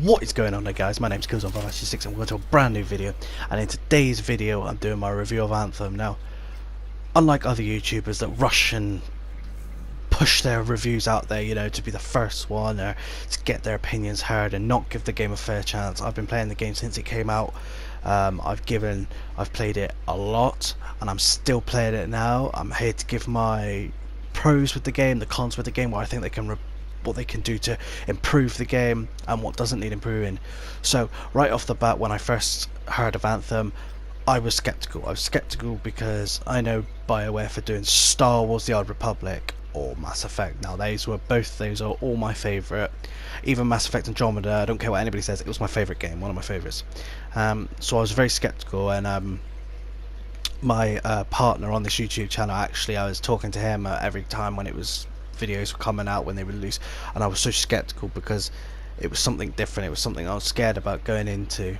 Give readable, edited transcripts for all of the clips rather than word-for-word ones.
What is going on there, guys? My name's Killzone596 and welcome to a brand new video, and in today's video I'm doing my review of Anthem. Now, unlike other YouTubers that rush and push their reviews out there, you know, to be the first one or to get their opinions heard and not give the game a fair chance, I've been playing the game since it came out. I've played it a lot and I'm still playing it now. I'm here to give my pros with the game, the cons with the game, what I think what they can do to improve the game and what doesn't need improving. So right off the bat, when I first heard of Anthem, I was skeptical. I was skeptical because I know BioWare for doing Star Wars: The Old Republic or Mass Effect. Now those are all my favourite. Even Mass Effect Andromeda, I don't care what anybody says, it was my favourite game, one of my favourites. So I was very skeptical, and my partner on this YouTube channel, actually, I was talking to him every time when videos were coming out, when they were released, and I was so skeptical because it was something different. It was something I was scared about going into.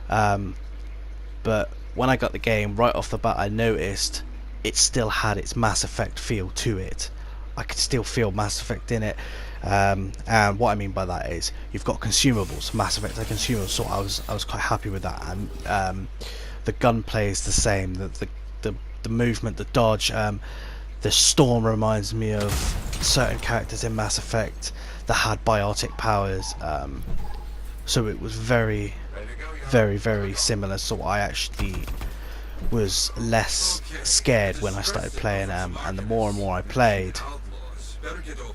But when I got the game, right off the bat, I noticed it still had its Mass Effect feel to it. I could still feel Mass Effect in it. And what I mean by that is you've got consumables. Mass Effect are consumables, so I was quite happy with that. And the gunplay is the same. The movement, the dodge. The storm reminds me of certain characters in Mass Effect that had biotic powers, so it was very similar. So I actually was less scared when I started playing, and the more and more I played,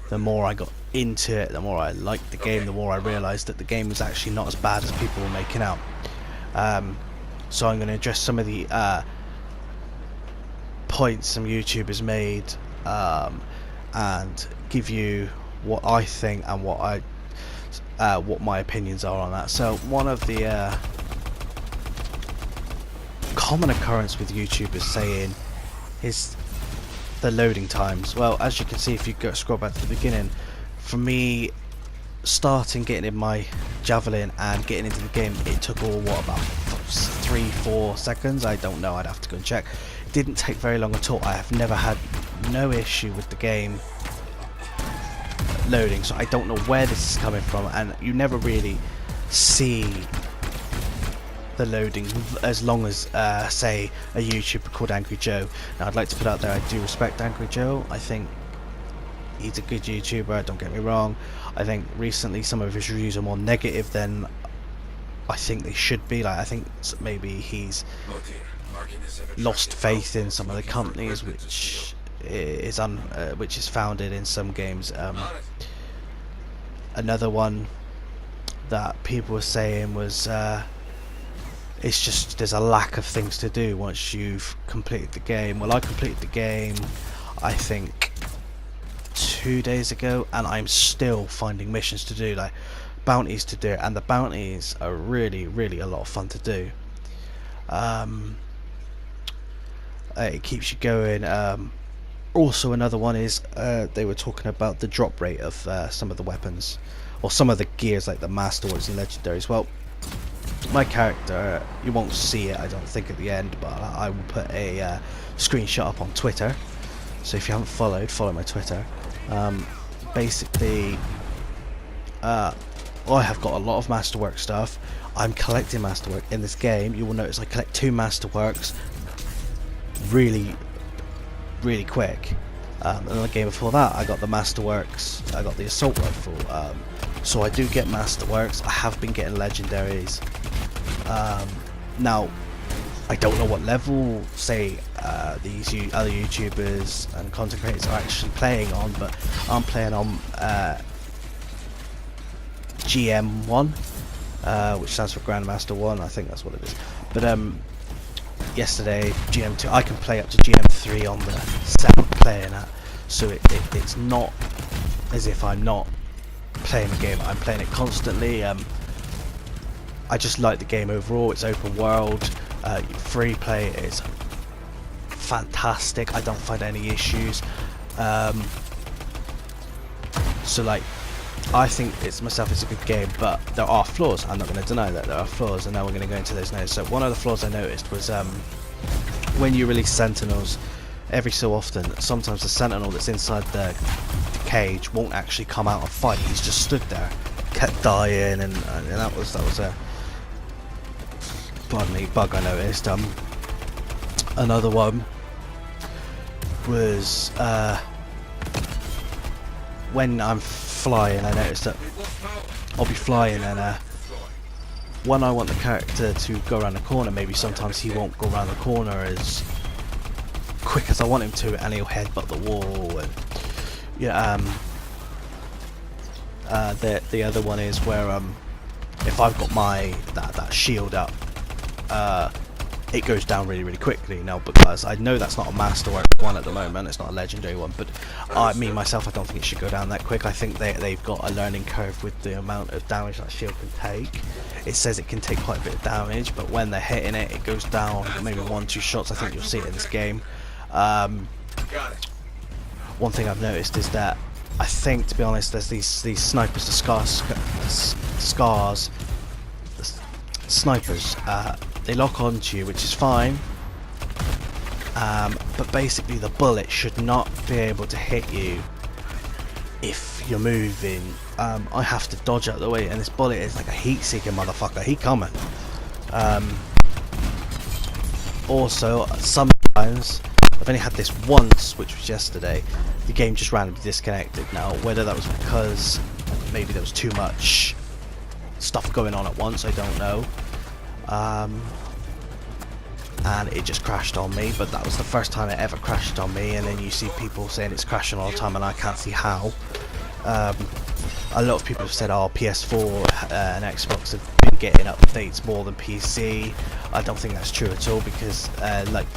the more I got into it, the more I liked the game, the more I realised that the game was actually not as bad as people were making out. So I'm going to address some of the points some YouTubers made, and give you what I think and what my opinions are on that. So one of the common occurrence with YouTubers saying is the loading times. Well, as you can see, if you scroll back to the beginning, for me, getting in my javelin and getting into the game, it took about 3-4 seconds. I don't know, I'd have to go and check. It didn't take very long at all. I have never had no issue with the game loading, so I don't know where this is coming from, and you never really see the loading as long as say a YouTuber called Angry Joe. Now I'd like to put out there, I do respect Angry Joe. I think he's a good YouTuber, don't get me wrong. I think recently some of his reviews are more negative than I think they should be. Like, I think maybe he's lost faith in some of the companies which is founded in some games. Another one that people were saying was it's just there's a lack of things to do once you've completed the game. Well, I completed the game, I think 2 days ago, and I'm still finding missions to do, like bounties to do, and the bounties are really a lot of fun to do. It keeps you going. Also, another one is they were talking about the drop rate of some of the weapons or some of the gears, like the masterworks and legendaries. Well, my character, you won't see it I don't think at the end, but I will put a screenshot up on Twitter, so if you haven't follow my Twitter. Basically, I have got a lot of masterwork stuff. I'm collecting masterwork in this game. You will notice I collect 2 masterworks really quick. And in the game before that, I got the masterworks, I got the assault rifle. So I do get masterworks. I have been getting legendaries. Now I don't know what level, say, these other YouTubers and content creators are actually playing on, but I'm playing on GM1, which stands for Grandmaster 1, I think that's what it is. But yesterday, GM2, I can play up to GM3 on the set I'm playing at, so it's not as if I'm not playing the game. I'm playing it constantly. I just like the game overall. It's open world, free play is fantastic. I don't find any issues. So like, I think it's a good game, but there are flaws. I'm not going to deny that there are flaws, and now we're going to go into those now. So one of the flaws I noticed was when you release sentinels, every so often, sometimes the sentinel that's inside the cage won't actually come out and fight. He's just stood there kept dying, and that was a pardon me, bug I noticed. Another one was when I'm flying, I noticed that I'll be flying, and when I want the character to go around the corner, maybe sometimes he won't go around the corner as quick as I want him to, and he'll headbutt the wall. And yeah, the other one is where if I've got my that shield up, it goes down really quickly. Now, because I know that's not a masterwork one at the moment, it's not a legendary one, but me myself, I don't think it should go down that quick. I think they've got a learning curve with the amount of damage that shield can take. It says it can take quite a bit of damage, but when they're hitting it, it goes down maybe 1-2 shots. I think you'll see it in this game. One thing I've noticed is that I think, to be honest, there's these snipers, the snipers, they lock onto you, which is fine, but basically the bullet should not be able to hit you if you're moving. I have to dodge out of the way, and this bullet is like a heat-seeking motherfucker. He coming. Also, sometimes I've only had this once, which was yesterday. The game just randomly disconnected. Now, whether that was because maybe there was too much stuff going on at once, I don't know. And it just crashed on me, but that was the first time it ever crashed on me. And then you see people saying it's crashing all the time, and I can't see how. A lot of people have said, oh, PS4 and Xbox have been getting updates more than PC. I don't think that's true at all, because like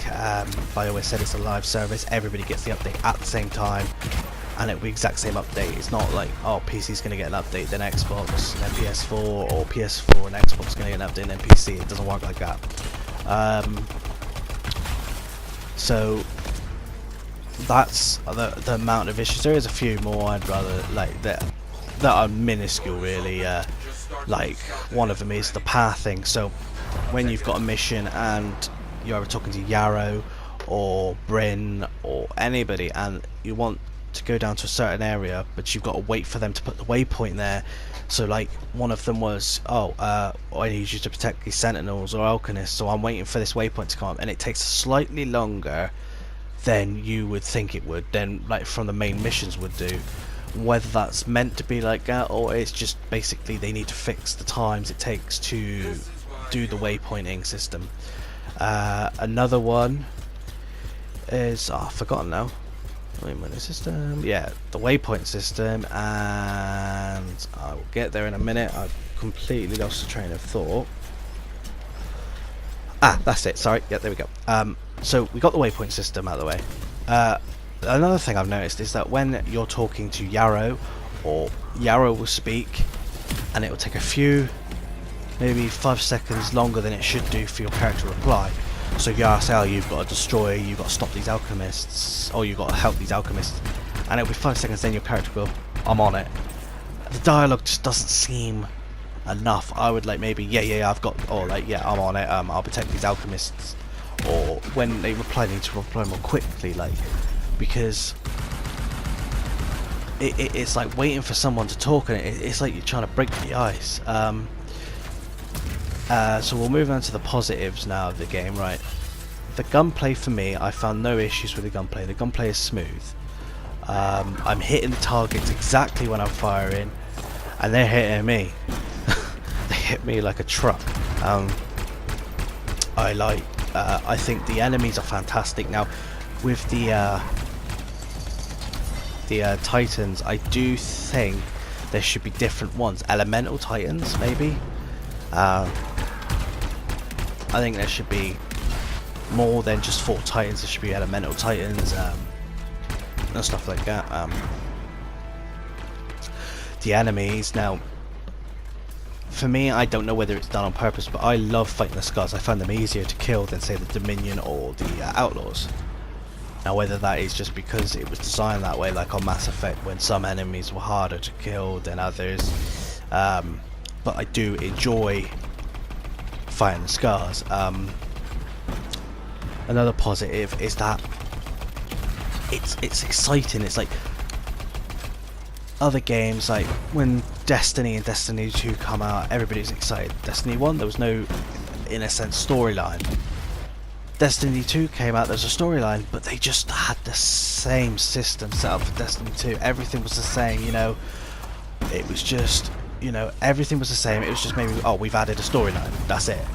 BioWare said, it's a live service. Everybody gets the update at the same time, and it'll be the exact same update. It's not like, oh, PC's going to get an update, then Xbox, and then PS4, or PS4 and Xbox going to get an update, and then PC. It doesn't work like that. So that's the amount of issues. There is a few more I'd rather, like, that are minuscule really. Like, one of them is the pathing. So when you've got a mission and you're either talking to Yarrow or Bryn or anybody, and you want to go down to a certain area, but you've got to wait for them to put the waypoint there. So like, one of them was, I need you to protect these sentinels or alchemists, so I'm waiting for this waypoint to come, and it takes slightly longer than you would think it would, than like from the main missions would do. Whether that's meant to be like that, or it's just basically they need to fix the times it takes to do the waypointing system. Another one is, I've forgotten now. Waypointing system, yeah, the waypoint system, and I will get there in a minute. I've completely lost the train of thought. That's it, sorry, yeah, there we go. So we got the waypoint system out of the way. Another thing I've noticed is that when you're talking to Yarrow, or Yarrow will speak, and it will take a few, maybe 5 seconds longer than it should do for your character to reply. So Yarrow say, oh, you've got to destroy, you've got to stop these alchemists, or you've got to help these alchemists, and it'll be 5 seconds, then your character will go, I'm on it. The dialogue just doesn't seem enough. I would like maybe, yeah, I've got, or like, yeah, I'm on it, I'll protect these alchemists. Or when they reply, they need to reply more quickly, like, because it's like waiting for someone to talk, and it's like you're trying to break the ice. So we'll move on to the positives now of the game, right? The gunplay, for me, I found no issues with the gunplay. The gunplay is smooth. I'm hitting the targets exactly when I'm firing, and they're hitting me. They hit me like a truck. I think the enemies are fantastic. Now, with the Titans, I do think there should be different ones. Elemental Titans, maybe. I think there should be more than just 4 Titans. There should be Elemental Titans, and stuff like that. The enemies, now, for me, I don't know whether it's done on purpose, but I love fighting the Scars. I find them easier to kill than, say, the Dominion or the Outlaws. Now, whether that is just because it was designed that way, like on Mass Effect, when some enemies were harder to kill than others, but I do enjoy fighting the Scars. Another positive is that it's exciting. It's like, other games, like when Destiny and Destiny 2 come out, everybody's excited. Destiny 1, there was no, in a sense, storyline. Destiny 2 came out, there's a storyline, but they just had the same system set up for Destiny 2. Everything was the same, you know. It was just, you know, everything was the same. It was just maybe, oh, we've added a storyline. That's it.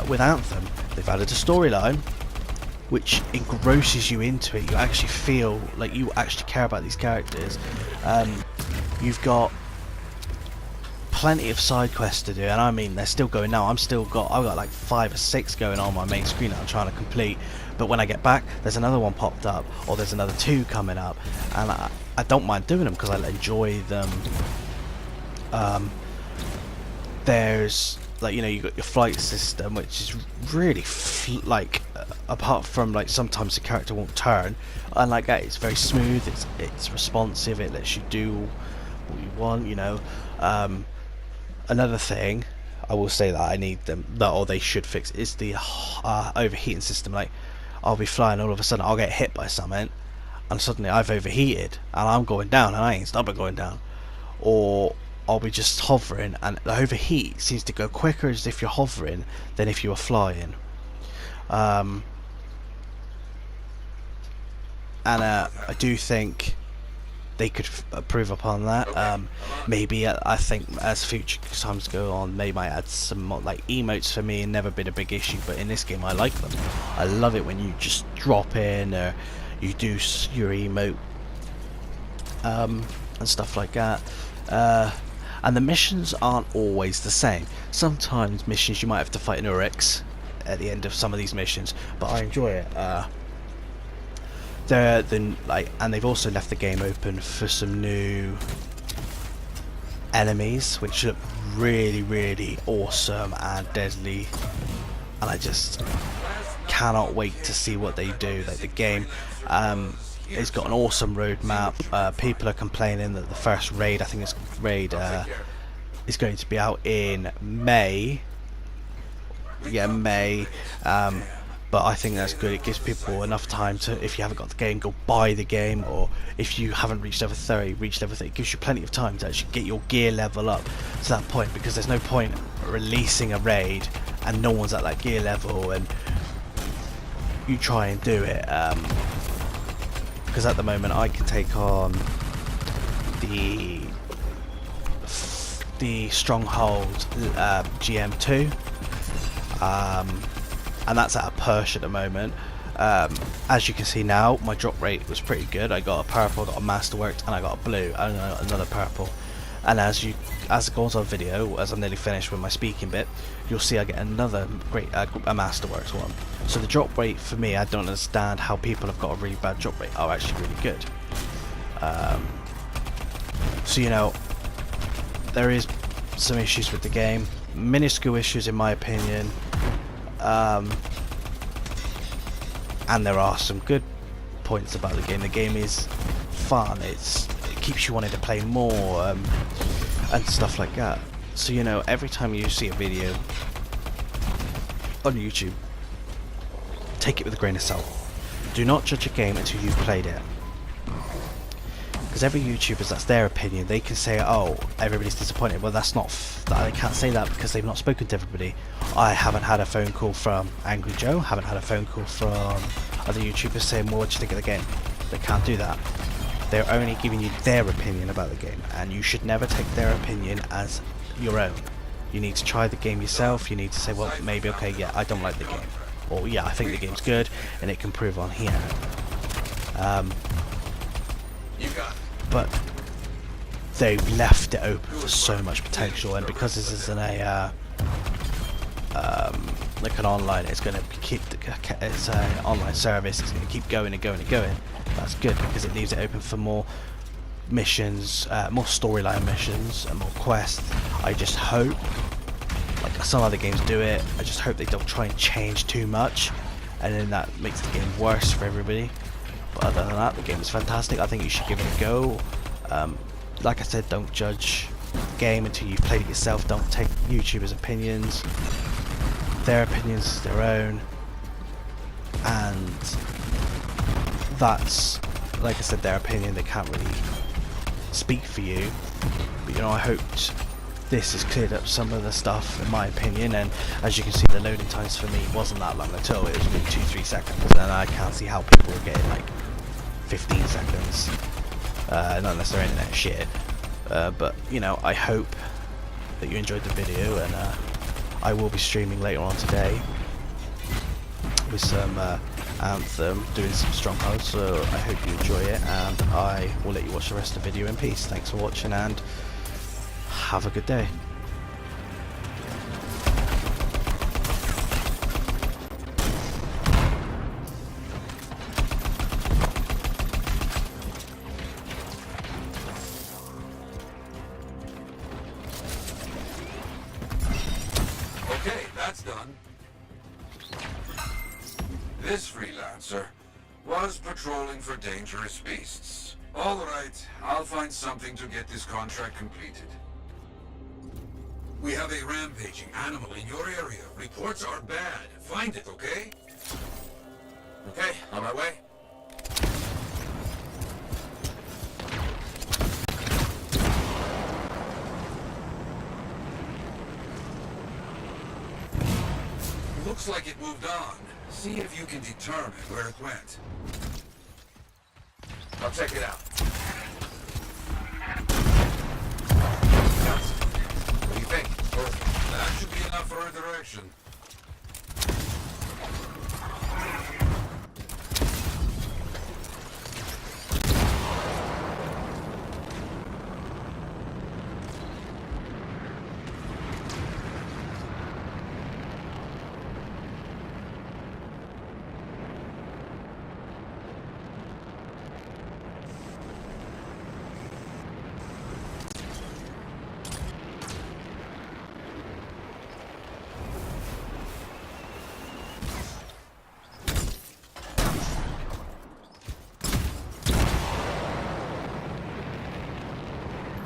With Anthem, they've added a storyline which engrosses you into it. You actually feel like you actually care about these characters. You've got plenty of side quests to do, and I mean they're still going now. I've got like 5 or 6 going on my main screen that I'm trying to complete, but when I get back there's another one popped up, or there's another 2 coming up, and I don't mind doing them because I enjoy them. There's, like, you know, you got your flight system, which is really apart from like sometimes the character won't turn, and like that, it's very smooth, it's responsive, it lets you do what you want, you know. Another thing I will say that I need them, or they should fix, is the overheating system. Like, I'll be flying, all of a sudden I'll get hit by something and suddenly I've overheated and I'm going down and I ain't stopping going down, or I'll be just hovering and the overheat seems to go quicker as if you're hovering than if you were flying. And I do think they could improve upon that. Maybe I think as future times go on, they might add some more, like emotes for me, and never been a big issue, but in this game I like them. I love it when you just drop in, or you do your emote, and stuff like that. And the missions aren't always the same. Sometimes missions you might have to fight an Uryx at the end of some of these missions, but I enjoy it. And they've also left the game open for some new enemies, which look really, really awesome and deadly, and I just cannot wait to see what they do. Like, the game, it's got an awesome roadmap. People are complaining that the first raid, I think it's raid, is going to be out in May. Yeah, May. But I think that's good. It gives people enough time to, if you haven't got the game, go buy the game, or if you haven't reached level 30, reach level 30. It gives you plenty of time to actually get your gear level up to that point, because there's no point releasing a raid and no one's at that gear level and you try and do it. Because at the moment I can take on the Stronghold GM2. And that's at a push at the moment. As you can see now, my drop rate was pretty good. I got a purple, I got a Masterworks, and I got a blue, and another purple. And as it goes on video, as I'm nearly finished with my speaking bit, you'll see I get another great a Masterworks one. So the drop rate for me, I don't understand how people have got a really bad drop rate, are actually really good. So, you know, there is some issues with the game, minuscule issues in my opinion. And there are some good points about the game. The game is fun, it keeps you wanting to play more, and stuff like that. So, you know, every time you see a video on YouTube, take it with a grain of salt. Do not judge a game until you've played it. Because every YouTuber, that's their opinion. They can say, oh, everybody's disappointed. Well, that's not, they can't say that because they've not spoken to everybody. I haven't had a phone call from Angry Joe, haven't had a phone call from other YouTubers saying, well, what do you think of the game? They can't do that. They're only giving you their opinion about the game, and you should never take their opinion as your own. You need to try the game yourself. You need to say, well, maybe, okay, yeah, I don't like the game, or yeah, I think the game's good and it can improve on here. But they've left it open for so much potential, and because this isn't a like an online, it's going to keep it's an online service. It's going to keep going and going and going. That's good because it leaves it open for more missions, more storyline missions, and more quests. I just hope, like some other games do it, I just hope they don't try and change too much, and then that makes the game worse for everybody. But other than that, the game is fantastic. I think you should give it a go. Like I said, don't judge the game until you've played it yourself. Don't take YouTubers' opinions. Their opinions is their own. And that's, like I said, their opinion. They can't really speak for you, but you know, I hoped this has cleared up some of the stuff in my opinion, and as you can see, the loading times for me wasn't that long at all. It was only 2-3 seconds, and I can't see how people were getting like 15 seconds, not unless their internet shit. But you know, I hope that you enjoyed the video, and I will be streaming later on today with some Anthem, doing some strongholds, so I hope you enjoy it, and I will let you watch the rest of the video in peace. Thanks for watching, and have a good day. Okay, that's done. This freelancer was patrolling for dangerous beasts. All right, I'll find something to get this contract completed. We have a rampaging animal in your area. Reports are bad. Find it, okay? Okay, on my way. Looks like it moved on. See if you can determine where it went. I'll check it out. What do you think? That should be enough for a direction.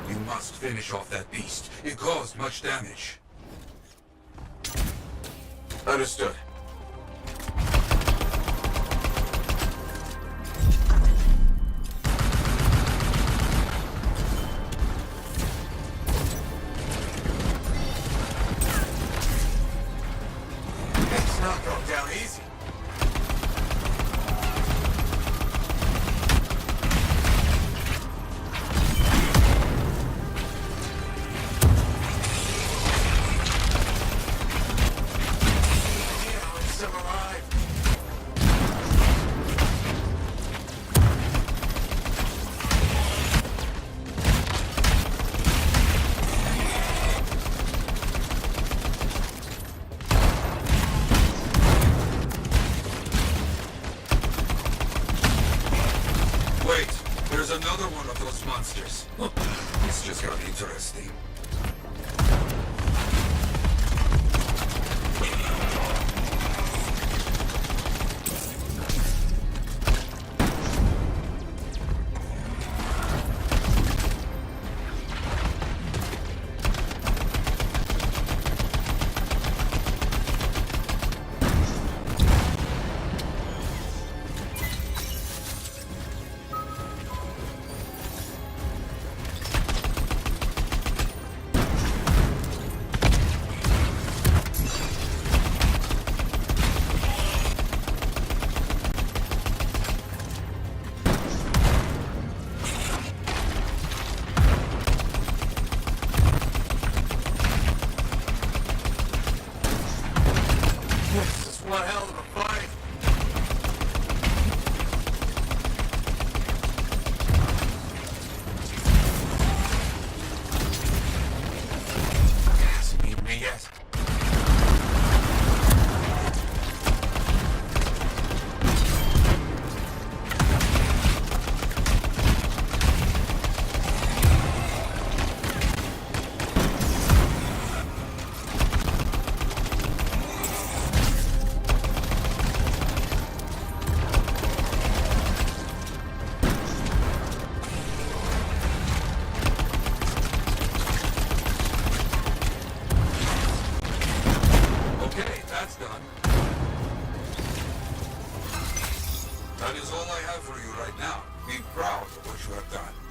You must finish off that beast. It caused much damage. Understood. It's not going down easy. Wait, there's another one of those monsters. This just got interesting. This is one hell of a fight. Hasn't beaten me yet. That's done. That is all I have for you right now. Be proud of what you have done.